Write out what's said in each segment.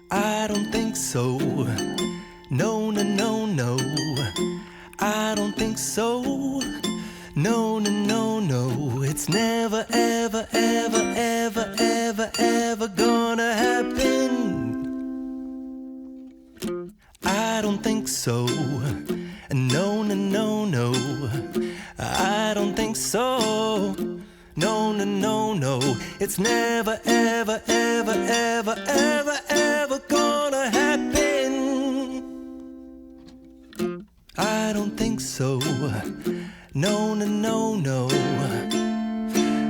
I don't think so. No, no, no, no. I don't think so. No, no, no, no. It's never, ever, ever, ever, ever, ever gonna happen. I don't think so. No, no, no, no. I don't think so. No, no, no, no. It's never, ever, ever, ever, ever, ever gonna happen. I don't think so. No, no, no, no.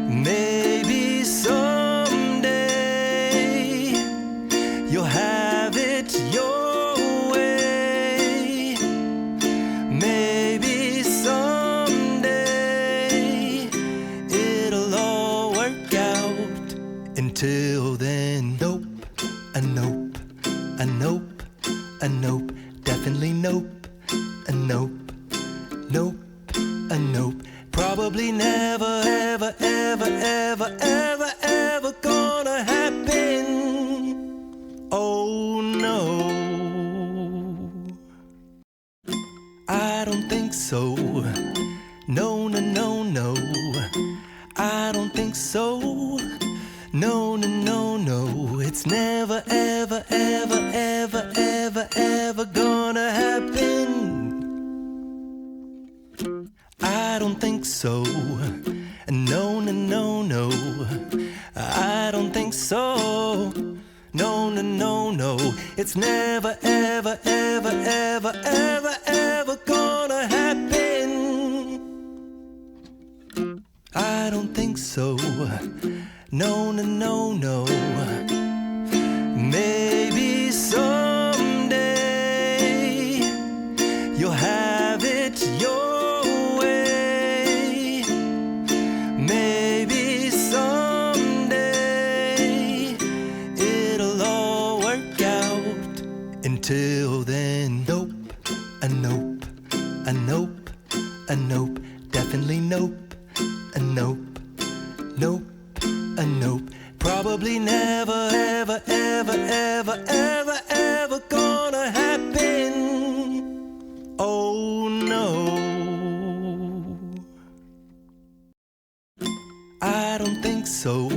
Maybe someday you'll have it your way. Maybe someday it'll all work out. Until then, nope, a nope, a nope, a nope, definitely nope, a nope, nope, a nope. Probably never, ever, ever, ever, ever, ever gonna happen. Oh no, I don't think so. No, no, no, no. I don't think so. No, no, no, no. It's never, ever, ever, ever, ever, ever gonna happen. I don't think so. No, no, no, no. I don't think so. No, no, no, no. It's never, ever, ever, ever, ever, ever gonna happen. I don't think so. No, no, no, no. Maybe someday you'll have it your way. Maybe someday it'll all work out. Until then, nope, a nope, a nope, a nope, definitely nope, a nope, nope, a nope. Probably never, ever, ever, ever, ever, ever gonna happen. Oh no, I don't think so.